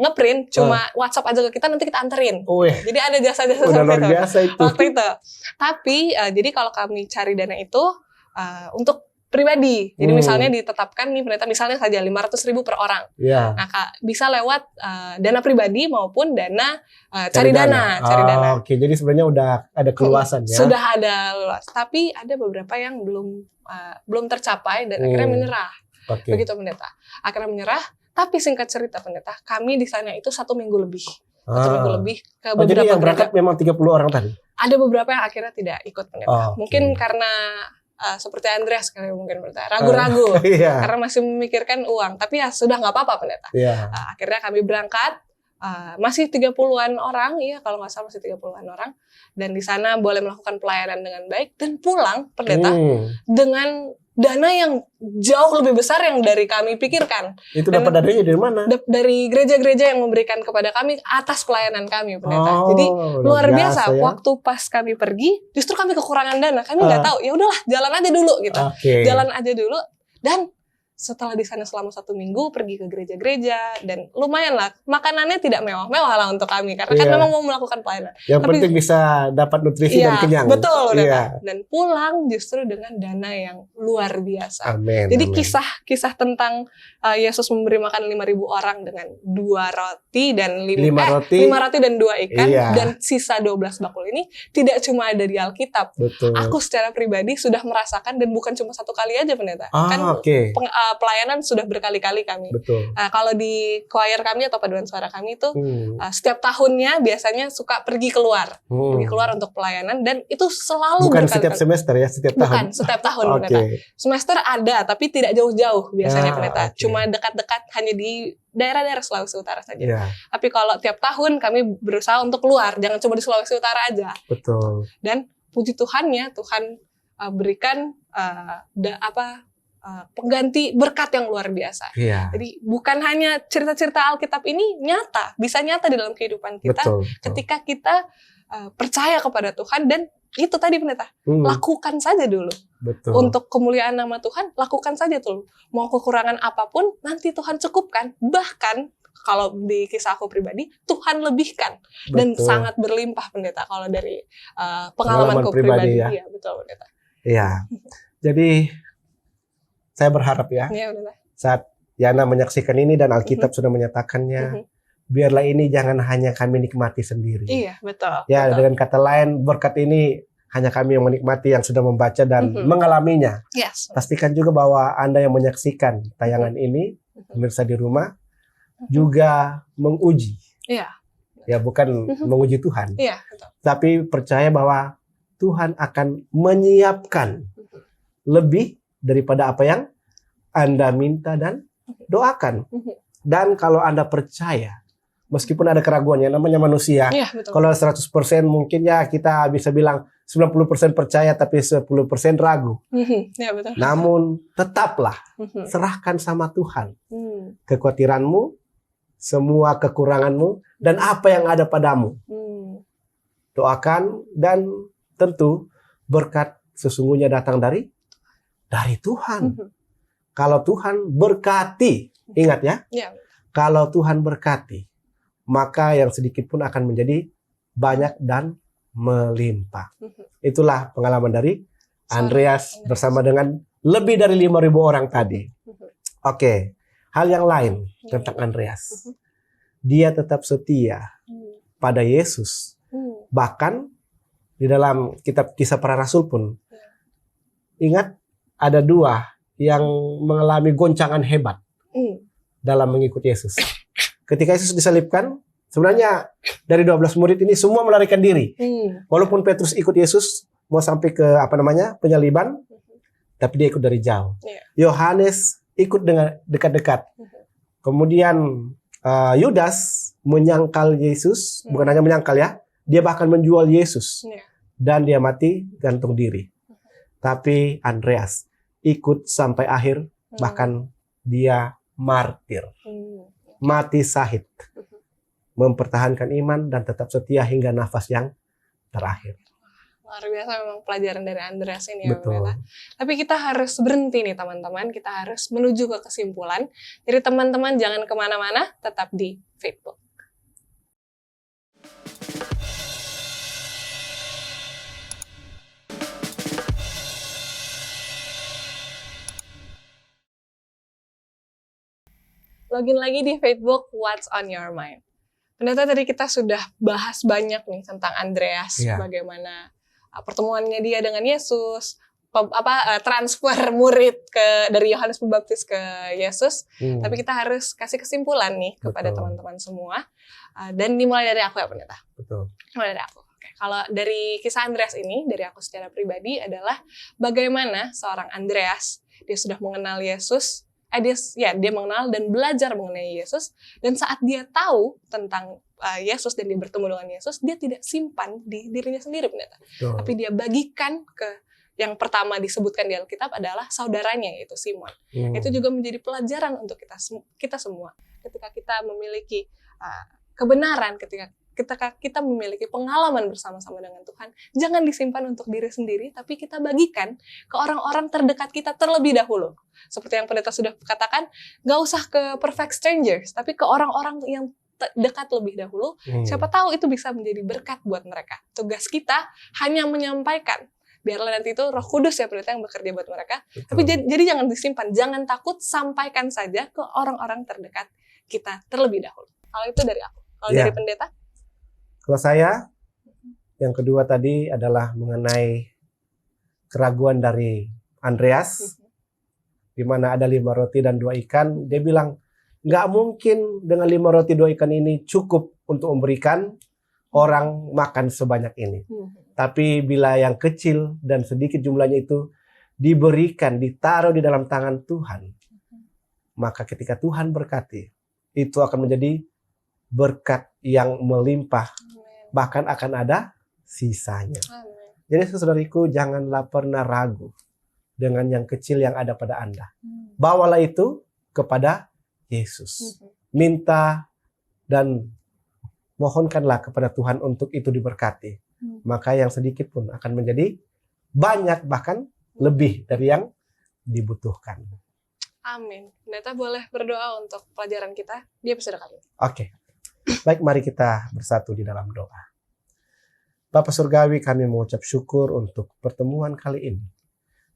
ngeprint, cuma WhatsApp aja ke kita, nanti kita anterin. Jadi ada jasa-jasa seperti itu. Waktu itu. Tapi jadi kalau kami cari dana itu untuk pribadi. Jadi misalnya ditetapkan nih pendeta misalnya saja 500.000 per orang. Nah, bisa lewat dana pribadi maupun dana cari dana. Oke, jadi sebenarnya udah ada keluasan ya. Sudah ada luas. Tapi ada beberapa yang belum tercapai dan akhirnya menyerah. Begitu pendeta. Akhirnya menyerah, tapi singkat cerita pendeta, kami di sana itu 1 minggu lebih. 1 minggu lebih ke beberapa jadi yang berangkat memang 30 orang tadi. Ada beberapa yang akhirnya tidak ikut pendeta. Mungkin karena seperti Andreas kali mungkin pendeta, ragu-ragu karena masih memikirkan uang, tapi ya sudah nggak apa-apa pendeta. Akhirnya kami berangkat, masih 30-an orang, kalau nggak salah masih 30-an orang, dan di sana boleh melakukan pelayanan dengan baik dan pulang pendeta dengan dana yang jauh lebih besar yang dari kami pikirkan. Itu dapat dananya dari mana? Dari gereja-gereja yang memberikan kepada kami atas pelayanan kami, pendeta. Jadi luar biasa. Ya? Waktu pas kami pergi, justru kami kekurangan dana. Kami nggak tahu. Ya udahlah, jalan aja dulu gitu. Jalan aja dulu. Dan setelah di sana selama 1 minggu pergi ke gereja-gereja dan lumayan lah, makanannya tidak mewah-mewah lah untuk kami karena kan memang mau melakukan pelayanan. Yang penting bisa dapat nutrisi dan kenyang. Betul, dan pulang justru dengan dana yang luar biasa. Jadi kisah tentang Yesus memberi makan 5.000 orang dengan 2 roti dan 5 roti dan 2 ikan dan sisa 12 bakul ini tidak cuma ada di Alkitab. Aku secara pribadi sudah merasakan dan bukan cuma 1 kali aja pendeta. Pelayanan sudah berkali-kali kami. Kalau di choir kami atau paduan suara kami itu setiap tahunnya biasanya suka pergi keluar untuk pelayanan dan itu selalu bukan setiap semester ya, setiap tahun. Bukan setiap tahun pendeta. Semester ada tapi tidak jauh-jauh biasanya pendeta. Cuma dekat-dekat hanya di daerah-daerah Sulawesi Utara saja. Tapi kalau tiap tahun kami berusaha untuk keluar, jangan cuma di Sulawesi Utara aja. Dan puji Tuhannya, Tuhan berikan pengganti berkat yang luar biasa. Jadi bukan hanya cerita-cerita Alkitab ini bisa nyata di dalam kehidupan kita ketika kita percaya kepada Tuhan dan itu tadi pendeta, lakukan saja dulu. Untuk kemuliaan nama Tuhan, lakukan saja dulu. Mau kekurangan apapun, nanti Tuhan cukupkan. Bahkan kalau di kisah aku pribadi, Tuhan lebihkan dan sangat berlimpah pendeta. Kalau dari pengalamanku pribadi, ya betul pendeta. Jadi saya berharap saat Yana menyaksikan ini dan Alkitab sudah menyatakannya, biarlah ini jangan hanya kami nikmati sendiri. Betul. Dengan kata lain, berkat ini hanya kami yang menikmati yang sudah membaca dan mengalaminya. Pastikan juga bahwa Anda yang menyaksikan tayangan ini, pemirsa di rumah, juga menguji. Bukan menguji Tuhan. Tapi percaya bahwa Tuhan akan menyiapkan lebih daripada apa yang Anda minta dan doakan. Dan kalau Anda percaya, meskipun ada keraguan, ya namanya manusia, kalau 100% mungkin ya kita bisa bilang 90% percaya tapi 10% ragu. Ya, betul. Namun tetaplah serahkan sama Tuhan kekhawatiranmu, semua kekuranganmu, dan apa yang ada padamu. Doakan, dan tentu berkat sesungguhnya datang dari Tuhan. Kalau Tuhan berkati, ingat ya, kalau Tuhan berkati, maka yang sedikit pun akan menjadi banyak dan melimpah. Itulah pengalaman dari Andreas bersama dengan lebih dari 5.000 orang tadi. Oke, hal yang lain tentang Andreas. Dia tetap setia pada Yesus. Bahkan di dalam kitab Kisah Para Rasul pun, ingat ada 2 yang mengalami goncangan hebat dalam mengikuti Yesus. Ketika Yesus disalibkan, sebenarnya dari 12 murid ini semua melarikan diri. Walaupun Petrus ikut Yesus mau sampai ke penyaliban, tapi dia ikut dari jauh. Yohanes ikut dengan dekat-dekat. Kemudian Yudas menyangkal Yesus, bukan hanya menyangkal ya, dia bahkan menjual Yesus. Dan dia mati gantung diri. Tapi Andreas ikut sampai akhir, bahkan dia martir. Mati syahid. Mempertahankan iman dan tetap setia hingga nafas yang terakhir. Luar biasa memang pelajaran dari Andreas ini ya. Betul. Tapi kita harus berhenti nih teman-teman, kita harus menuju ke kesimpulan. Jadi teman-teman jangan kemana-mana, tetap di Facebook. Login lagi di Facebook What's on Your Mind. Pendeta, tadi kita sudah bahas banyak nih tentang Andreas, bagaimana pertemuannya dia dengan Yesus, transfer murid dari Yohanes Pembaptis ke Yesus. Tapi kita harus kasih kesimpulan nih kepada teman-teman semua. Dan dimulai dari aku ya Pendeta. Betul. Dimulai dari aku. Oke. Kalau dari kisah Andreas ini, dari aku secara pribadi adalah bagaimana seorang Andreas, dia sudah mengenal Yesus, dia mengenal dan belajar mengenai Yesus, dan saat dia tahu tentang Yesus dan dia bertemu dengan Yesus, dia tidak simpan di dirinya sendiri, Pendeta. Tapi dia bagikan ke yang pertama disebutkan di Alkitab adalah saudaranya, yaitu Simon. Itu juga menjadi pelajaran untuk kita semua. Ketika kita memiliki kebenaran, ketika kita memiliki pengalaman bersama-sama dengan Tuhan, jangan disimpan untuk diri sendiri, tapi kita bagikan ke orang-orang terdekat kita terlebih dahulu. Seperti yang pendeta sudah katakan, gak usah ke perfect strangers, tapi ke orang-orang yang dekat lebih dahulu. Siapa tahu itu bisa menjadi berkat buat mereka. Tugas kita hanya menyampaikan. Biarlah nanti itu Roh Kudus ya pendeta yang bekerja buat mereka. Betul. Tapi jadi jangan disimpan, jangan takut, sampaikan saja ke orang-orang terdekat kita terlebih dahulu. Kalau itu dari aku. Kalau dari pendeta? Kalau saya, yang kedua tadi adalah mengenai keraguan dari Andreas, di mana ada 5 roti dan 2 ikan. Dia bilang, nggak mungkin dengan 5 roti 2 ikan ini cukup untuk memberikan orang makan sebanyak ini. Tapi bila yang kecil dan sedikit jumlahnya itu diberikan, ditaruh di dalam tangan Tuhan, maka ketika Tuhan berkati, itu akan menjadi berkat yang melimpah. Bahkan akan ada sisanya. Jadi saudariku, janganlah pernah ragu dengan yang kecil yang ada pada Anda. Bawalah itu kepada Yesus. Minta dan mohonkanlah kepada Tuhan untuk itu diberkati. Maka yang sedikit pun akan menjadi banyak, bahkan lebih dari yang dibutuhkan. Amin. Pendeta boleh berdoa untuk pelajaran kita di episode kali ini. Oke. Baik, mari kita bersatu di dalam doa. Bapa Surgawi, kami mengucap syukur untuk pertemuan kali ini,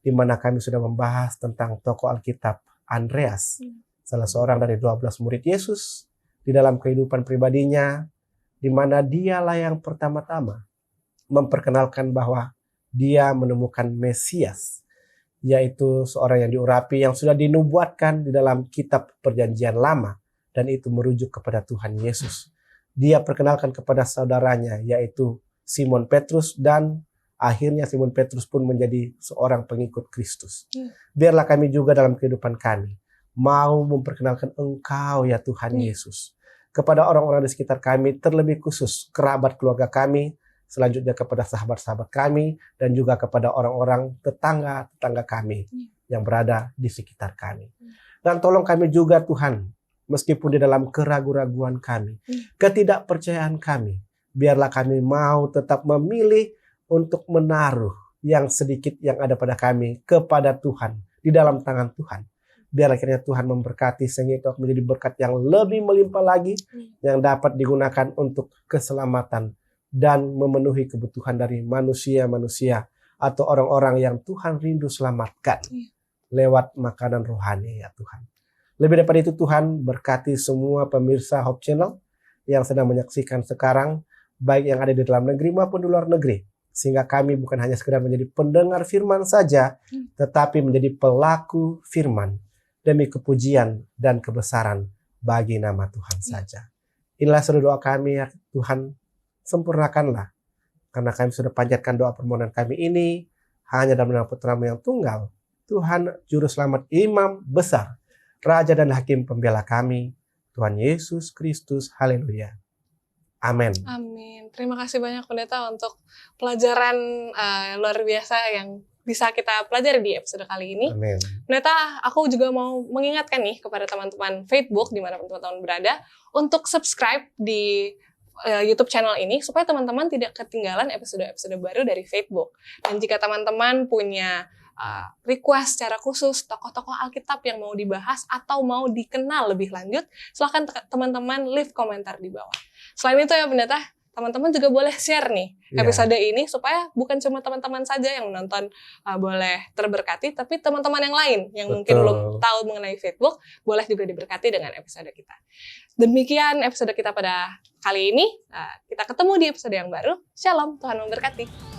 di mana kami sudah membahas tentang tokoh Alkitab Andreas, salah seorang dari 12 murid Yesus, di dalam kehidupan pribadinya, di mana dialah yang pertama-tama memperkenalkan bahwa dia menemukan Mesias, yaitu seorang yang diurapi, yang sudah dinubuatkan di dalam kitab Perjanjian Lama, dan itu merujuk kepada Tuhan Yesus. Dia perkenalkan kepada saudaranya, yaitu Simon Petrus, dan akhirnya Simon Petrus pun menjadi seorang pengikut Kristus. Biarlah kami juga dalam kehidupan kami mau memperkenalkan Engkau ya Tuhan Yesus kepada orang-orang di sekitar kami, terlebih khusus kerabat keluarga kami, selanjutnya kepada sahabat-sahabat kami, dan juga kepada orang-orang tetangga-tetangga kami yang berada di sekitar kami. Dan tolong kami juga Tuhan, meskipun di dalam keraguan-raguan kami, ketidakpercayaan kami, biarlah kami mau tetap memilih untuk menaruh yang sedikit yang ada pada kami kepada Tuhan, di dalam tangan Tuhan. Biar akhirnya Tuhan memberkati sehingga itu menjadi berkat yang lebih melimpah lagi, yang dapat digunakan untuk keselamatan dan memenuhi kebutuhan dari manusia-manusia atau orang-orang yang Tuhan rindu selamatkan lewat makanan rohani ya Tuhan. Lebih daripada itu Tuhan, berkati semua pemirsa Hope Channel yang sedang menyaksikan sekarang, baik yang ada di dalam negeri maupun di luar negeri, sehingga kami bukan hanya sekedar menjadi pendengar firman saja, tetapi menjadi pelaku firman demi kepujian dan kebesaran bagi nama Tuhan saja. Inilah seluruh doa kami ya Tuhan, sempurnakanlah, karena kami sudah panjatkan doa permohonan kami ini hanya dalam nama Putra-Mu yang tunggal, Tuhan Juru Selamat, Imam Besar, Raja dan Hakim Pembela kami, Tuhan Yesus Kristus. Haleluya. Amin. Amin. Terima kasih banyak Pendeta untuk pelajaran luar biasa yang bisa kita pelajari di episode kali ini. Amin. Pendeta, aku juga mau mengingatkan nih kepada teman-teman Facebook dimanapun teman-teman berada untuk subscribe di YouTube channel ini supaya teman-teman tidak ketinggalan episode-episode baru dari Facebook. Dan jika teman-teman punya request secara khusus tokoh-tokoh Alkitab yang mau dibahas atau mau dikenal lebih lanjut, silahkan teman-teman leave komentar di bawah. Selain itu ya Pendeta, teman-teman juga boleh share nih episode ini supaya bukan cuma teman-teman saja yang menonton boleh terberkati, tapi teman-teman yang lain yang mungkin belum tahu mengenai Facebook boleh juga diberkati dengan episode kita. Demikian episode kita pada kali ini. Kita ketemu di episode yang baru. Shalom, Tuhan memberkati.